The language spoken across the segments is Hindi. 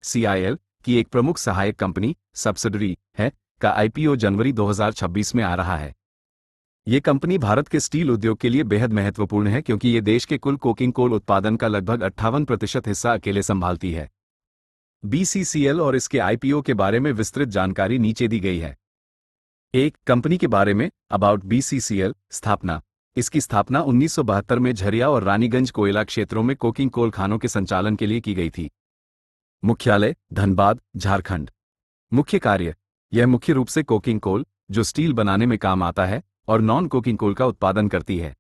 CIL की एक प्रमुख सहायक कंपनी सब्सिडरी है का आईपीओ जनवरी 2026 में आ रहा है। ये कंपनी भारत के स्टील उद्योग के लिए बेहद महत्वपूर्ण है क्योंकि ये देश के कुल कोकिंग कोल उत्पादन का लगभग 58% हिस्सा अकेले संभालती है। BCCL और इसके आईपीओ के बारे में विस्तृत जानकारी नीचे दी गई है। एक कंपनी के बारे में अबाउट BCCL स्थापना। इसकी स्थापना 1972 में झरिया और रानीगंज कोयला क्षेत्रों में कोकिंग कोल खानों के संचालन के लिए की गई थी। मुख्यालय धनबाद, झारखंड। मुख्य कार्य, यह मुख्य रूप से कोकिंग कोल जो स्टील बनाने में काम आता है और नॉन कोकिंग कोल का उत्पादन करती है।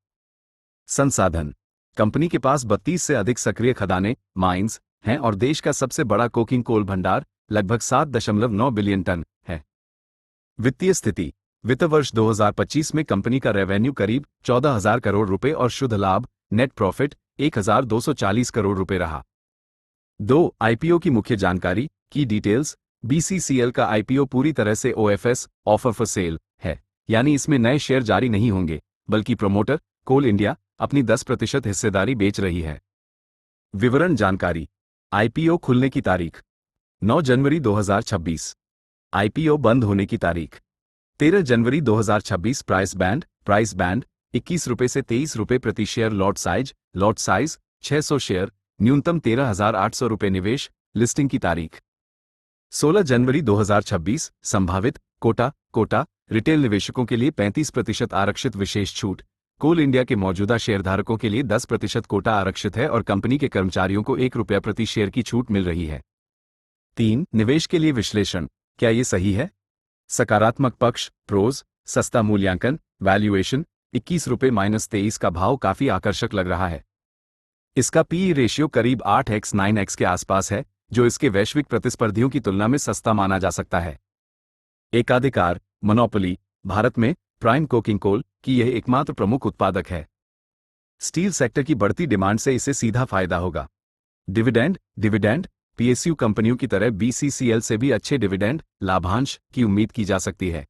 संसाधन, कंपनी के पास 32 से अधिक सक्रिय खदानें माइंस हैं और देश का सबसे बड़ा कोकिंग कोल भंडार लगभग 7.9 बिलियन टन है। वित्तीय स्थिति, वित्त वर्ष 2025 में कंपनी का रेवेन्यू करीब 14,000 करोड़ रुपए और शुद्ध लाभ नेट प्रॉफिट 1,240 करोड़ रुपए रहा। 2. आईपीओ की मुख्य जानकारी की डिटेल्स। BCCL का आईपीओ पूरी तरह से OFS ऑफर फॉर सेल है, यानी इसमें नए शेयर जारी नहीं होंगे, बल्कि प्रमोटर कोल इंडिया अपनी 10% हिस्सेदारी बेच रही है। विवरण जानकारी। आईपीओ खुलने की तारीख 9 जनवरी 2026। आईपीओ बंद होने की तारीख 13 जनवरी 2026। प्राइस बैंड 21 रुपये से 23 रुपये प्रति शेयर। लॉट साइज 600 शेयर, न्यूनतम 13,800 रुपये। निवेश लिस्टिंग की तारीख 16 जनवरी 2026। संभावित कोटा रिटेल निवेशकों के लिए 35% आरक्षित विशेष छूट। कोल इंडिया के मौजूदा शेयरधारकों के लिए 10% कोटा आरक्षित है और कंपनी के कर्मचारियों को 1 रुपया प्रति शेयर की छूट मिल रही है। 3. निवेश के लिए विश्लेषण, क्या ये सही है? सकारात्मक पक्ष प्रोज, सस्ता मूल्यांकन वैल्यूएशन 21 रुपये -23 का भाव काफी आकर्षक लग रहा है। इसका पीई रेशियो करीब 8x 9x के आसपास है, जो इसके वैश्विक प्रतिस्पर्धियों की तुलना में सस्ता माना जा सकता है। एकाधिकार मोनोपोली, भारत में प्राइम कोकिंग कोल की यह एकमात्र प्रमुख उत्पादक है। स्टील सेक्टर की बढ़ती डिमांड से इसे सीधा फायदा होगा। डिविडेंड PSU कंपनियों की तरह BCCL से भी अच्छे डिविडेंड लाभांश की उम्मीद की जा सकती है।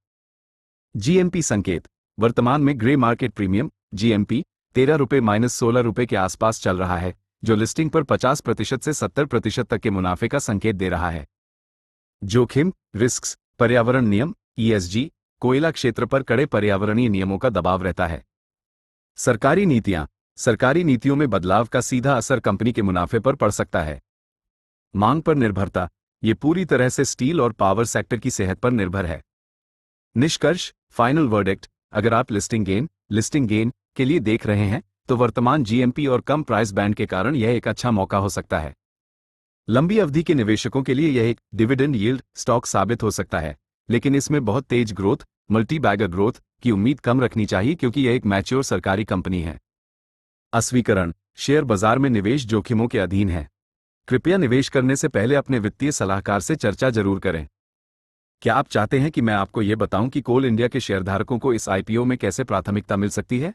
GMP संकेत, वर्तमान में ग्रे मार्केट प्रीमियम GMP 13 रुपये -16 रुपये के आसपास चल रहा है, जो लिस्टिंग पर 50% से 70% तक के मुनाफे का संकेत दे रहा है। जोखिम रिस्क्स, पर्यावरण नियम ESG, कोयला क्षेत्र पर कड़े पर्यावरणीय नियमों का दबाव रहता है। सरकारी नीतियों में बदलाव का सीधा असर कंपनी के मुनाफे पर पड़ सकता है। मांग पर निर्भरता, ये पूरी तरह से स्टील और पावर सेक्टर की सेहत पर निर्भर है। निष्कर्ष फाइनल वर्डिक्ट, अगर आप लिस्टिंग गेन के लिए देख रहे हैं तो वर्तमान GMP और कम प्राइस बैंड के कारण यह एक अच्छा मौका हो सकता है। लंबी अवधि के निवेशकों के लिए यह एक डिविडेंड यील्ड स्टॉक साबित हो सकता है, लेकिन इसमें बहुत तेज ग्रोथ मल्टी-बैगर ग्रोथ की उम्मीद कम रखनी चाहिए क्योंकि यह एक मैच्योर सरकारी कंपनी है। अस्वीकरण, शेयर बाजार में निवेश जोखिमों के अधीन है। कृपया निवेश करने से पहले अपने वित्तीय सलाहकार से चर्चा जरूर करें। क्या आप चाहते हैं कि मैं आपको यह बताऊं कि कोल इंडिया के शेयरधारकों को इस आईपीओ में कैसे प्राथमिकता मिल सकती है?